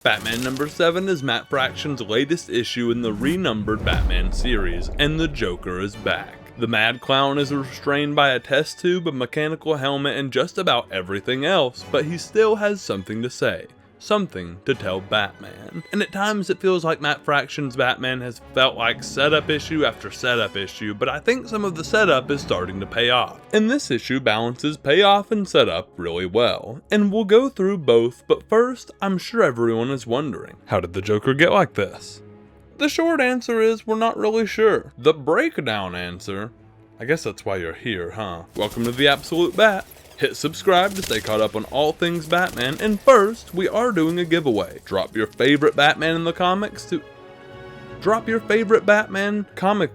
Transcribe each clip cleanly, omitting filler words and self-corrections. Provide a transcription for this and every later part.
Batman number 7 is Matt Fraction's latest issue in the renumbered Batman series, and the Joker is back. The Mad Clown is restrained by a test tube, a mechanical helmet, and just about everything else, but he still has something to say. Something to tell Batman. And at times it feels like Matt Fraction's Batman has felt like setup issue after setup issue, but I think some of the setup is starting to pay off. And this issue balances payoff and setup really well. And we'll go through both, but first, I'm sure everyone is wondering, how did the Joker get like this? The short answer is we're not really sure. The breakdown answer, I guess that's why you're here, huh? Welcome to the Absolute Bat. Hit subscribe to stay caught up on all things Batman, and first, we are doing a giveaway. Drop your favorite Batman comic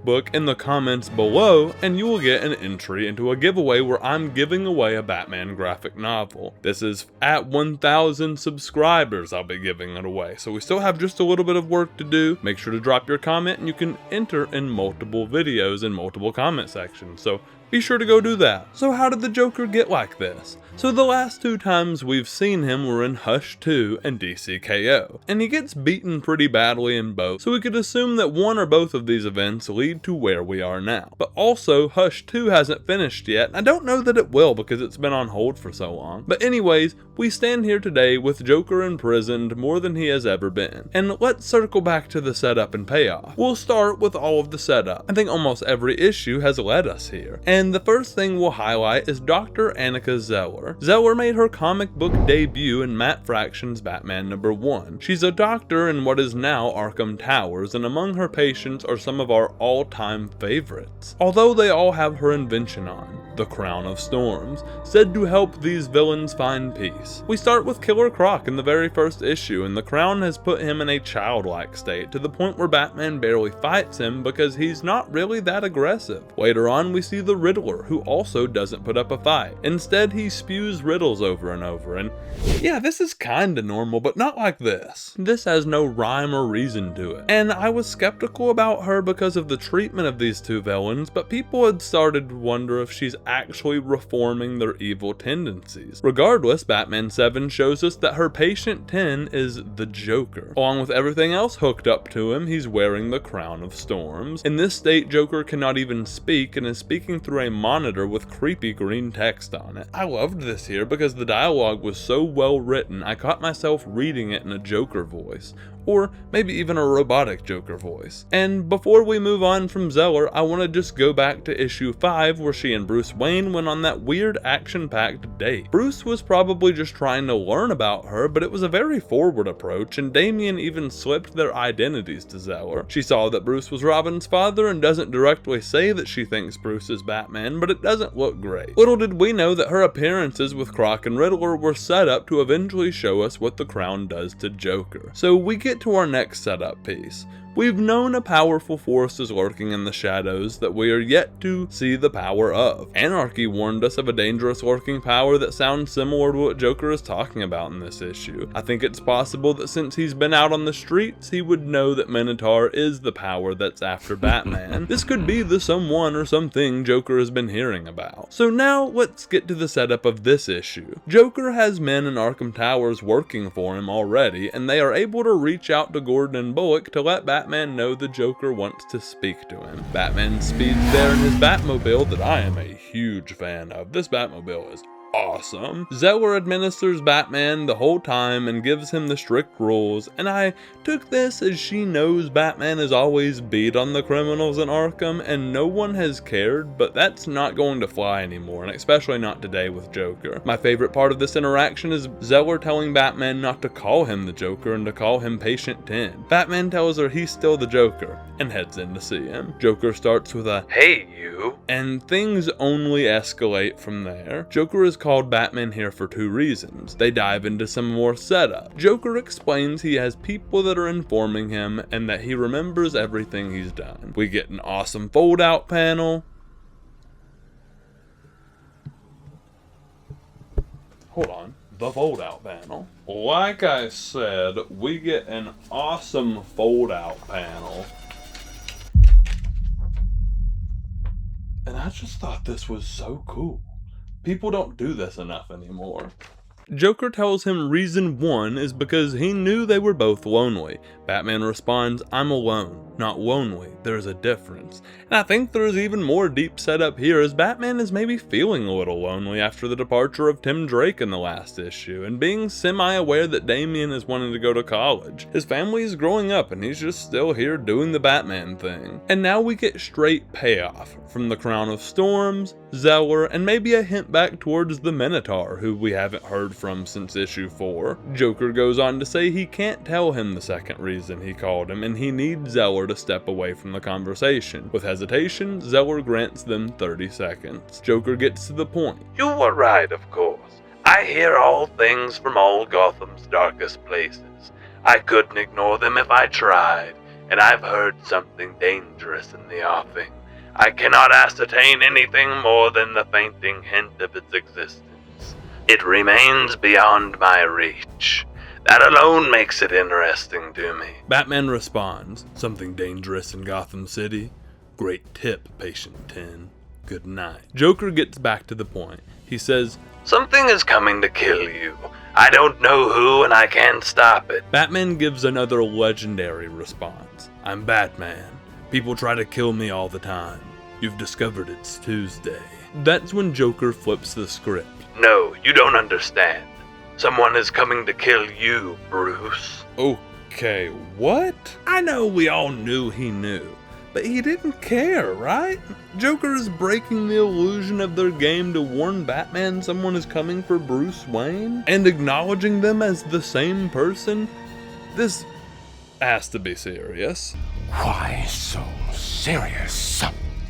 book in the comments below, and you will get an entry into a giveaway where I'm giving away a Batman graphic novel. This is at 1,000 subscribers I'll be giving it away, so we still have just a little bit of work to do. Make sure to drop your comment, and you can enter in multiple videos in multiple comment sections, so be sure to go do that. So how did the Joker get like this? So the last two times we've seen him were in Hush 2 and DCKO, and he gets beaten pretty badly in both, so we could assume that one or both of these events lead to where we are now. But also, Hush 2 hasn't finished yet, and I don't know that it will because it's been on hold for so long. But anyways, we stand here today with Joker imprisoned more than he has ever been. And let's circle back to the setup and payoff. We'll start with all of the setup. I think almost every issue has led us here. And the first thing we'll highlight is Dr. Annika Zeller. Zeller made her comic book debut in Matt Fraction's Batman number 1. She's a doctor in what is now Arkham Towers, and among her patients are some of our all-time favorites. Although they all have her invention on, the Crown of Storms, said to help these villains find peace. We start with Killer Croc in the very first issue, and the Crown has put him in a childlike state to the point where Batman barely fights him because he's not really that aggressive. Later on, we see the Riddler, who also doesn't put up a fight. Instead, he spews riddles over and over, and yeah, this is kinda normal, but not like this. This has no rhyme or reason to it. And I was skeptical about her because of the treatment of these two villains, but people had started to wonder if she's actually reforming their evil tendencies. Regardless, Batman 7 shows us that her patient 10 is the Joker. Along with everything else hooked up to him, he's wearing the Crown of Storms. In this state, Joker cannot even speak and is speaking through a monitor with creepy green text on it. I loved this here because the dialogue was so well written, I caught myself reading it in a Joker voice. Or maybe even a robotic Joker voice. And before we move on from Zeller, I want to just go back to issue 5 where she and Bruce Wayne went on that weird action-packed date. Bruce was probably just trying to learn about her, but it was a very forward approach, and Damian even slipped their identities to Zeller. She saw that Bruce was Robin's father and doesn't directly say that she thinks Bruce is Batman, but it doesn't look great. Little did we know that her appearances with Croc and Riddler were set up to eventually show us what the Crown does to Joker. So we get to our next setup piece. We've known a powerful force is lurking in the shadows that we are yet to see the power of. Anarchy warned us of a dangerous lurking power that sounds similar to what Joker is talking about in this issue. I think it's possible that since he's been out on the streets, he would know that Minotaur is the power that's after Batman. This could be the someone or something Joker has been hearing about. So now let's get to the setup of this issue. Joker has men in Arkham Towers working for him already, and they are able to reach out to Gordon and Bullock to let Batman know the Joker wants to speak to him. Batman speeds there in his Batmobile that I am a huge fan of. This Batmobile is awesome. Zeller administers Batman the whole time and gives him the strict rules, and I took this as she knows Batman is always beat on the criminals in Arkham and no one has cared, but that's not going to fly anymore, and especially not today with Joker. My favorite part of this interaction is Zeller telling Batman not to call him the Joker and to call him Patient 10. Batman tells her he's still the Joker and heads in to see him. Joker starts with a "Hey you," and things only escalate from there. Joker is called Batman here for two reasons. They dive into some more setup. Joker explains he has people that are informing him and that he remembers everything he's done. We get an awesome fold-out panel. Hold on. The fold-out panel. Like I said, we get an awesome fold-out panel. And I just thought this was so cool. People don't do this enough anymore. Joker tells him reason 1 is because he knew they were both lonely. Batman responds, "I'm alone, not lonely. There's a difference." And I think there's even more deep setup here, as Batman is maybe feeling a little lonely after the departure of Tim Drake in the last issue, and being semi-aware that Damian is wanting to go to college. His family is growing up and he's just still here doing the Batman thing. And now we get straight payoff from the Crown of Storms, Zeller, and maybe a hint back towards the Minotaur, who we haven't heard from since issue 4. Joker goes on to say he can't tell him the second reason he called him, and he needs Zeller to step away from the conversation. With hesitation, Zeller grants them 30 seconds. Joker gets to the point. "You were right, of course. I hear all things from all Gotham's darkest places. I couldn't ignore them if I tried, and I've heard something dangerous in the offing. I cannot ascertain anything more than the fainting hint of its existence. It remains beyond my reach. That alone makes it interesting to me." Batman responds, "Something dangerous in Gotham City? Great tip, Patient 10. Good night." Joker gets back to the point. He says, "Something is coming to kill you. I don't know who, and I can't stop it." Batman gives another legendary response. "I'm Batman. People try to kill me all the time. You've discovered it's Tuesday." That's when Joker flips the script. "No, you don't understand. Someone is coming to kill you, Bruce." Okay, what? I know we all knew he knew, but he didn't care, right? Joker is breaking the illusion of their game to warn Batman someone is coming for Bruce Wayne, and acknowledging them as the same person? This has to be serious. Why so serious?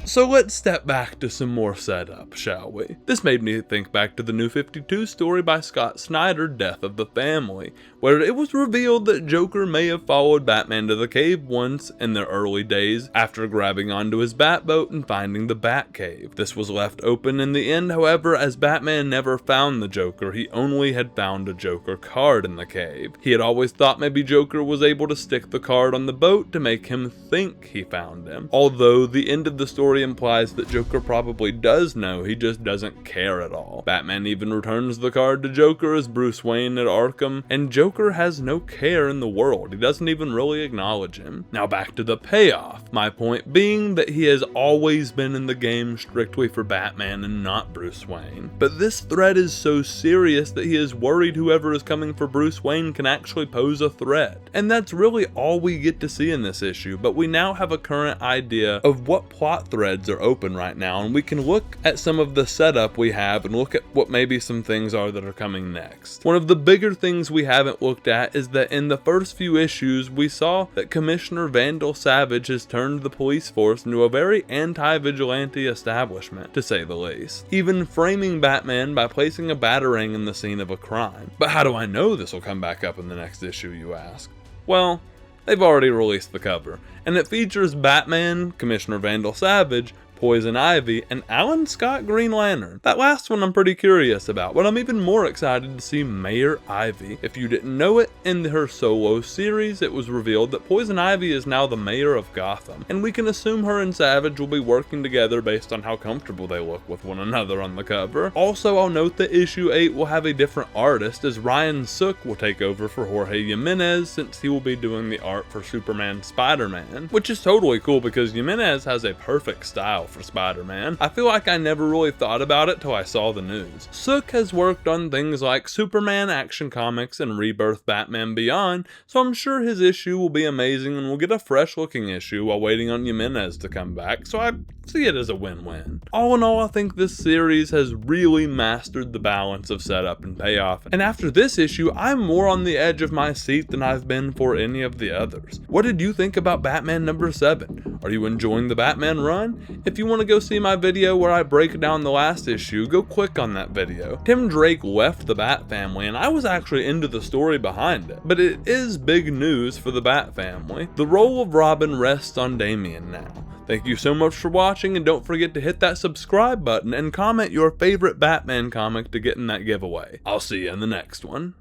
So let's step back to some more setup, shall we? This made me think back to the New 52 story by Scott Snyder, Death of the Family, where it was revealed that Joker may have followed Batman to the cave once in their early days after grabbing onto his Batboat and finding the Batcave. This was left open in the end, however, as Batman never found the Joker. He only had found a Joker card in the cave. He had always thought maybe Joker was able to stick the card on the boat to make him think he found him, although the end of the story implies that Joker probably does know, he just doesn't care at all. Batman even returns the card to Joker as Bruce Wayne at Arkham, and Joker has no care in the world. He doesn't even really acknowledge him. Now back to the payoff, my point being that he has always been in the game strictly for Batman and not Bruce Wayne. But this threat is so serious that he is worried whoever is coming for Bruce Wayne can actually pose a threat. And that's really all we get to see in this issue, but we now have a current idea of what plot threads are open right now, and we can look at some of the setup we have and look at what maybe some things are that are coming next. One of the bigger things we haven't looked at is that in the first few issues we saw that Commissioner Vandal Savage has turned the police force into a very anti-vigilante establishment, to say the least, even framing Batman by placing a batarang in the scene of a crime. But how do I know this will come back up in the next issue, you ask? Well, they've already released the cover, and it features Batman, Commissioner Vandal Savage, Poison Ivy, and Alan Scott Green Lantern. That last one I'm pretty curious about, but I'm even more excited to see Mayor Ivy. If you didn't know it, in her solo series it was revealed that Poison Ivy is now the mayor of Gotham, and we can assume her and Savage will be working together based on how comfortable they look with one another on the cover. Also, I'll note that issue 8 will have a different artist, as Ryan Sook will take over for Jorge Jimenez, since he will be doing the art for Superman Spider-Man, which is totally cool because Jimenez has a perfect style for Spider-Man. I feel like I never really thought about it till I saw the news. Sook has worked on things like Superman Action Comics and Rebirth Batman Beyond, so I'm sure his issue will be amazing and we'll get a fresh looking issue while waiting on Jimenez to come back, so I see it as a win-win. All in all, I think this series has really mastered the balance of setup and payoff, and after this issue, I'm more on the edge of my seat than I've been for any of the others. What did you think about Batman number 7? Are you enjoying the Batman run? If you want to go see my video where I break down the last issue, go click on that video. Tim Drake left the Bat family, and I was actually into the story behind it, but it is big news for the Bat family. The role of Robin rests on Damian now. Thank you so much for watching, and don't forget to hit that subscribe button and comment your favorite Batman comic to get in that giveaway. I'll see you in the next one.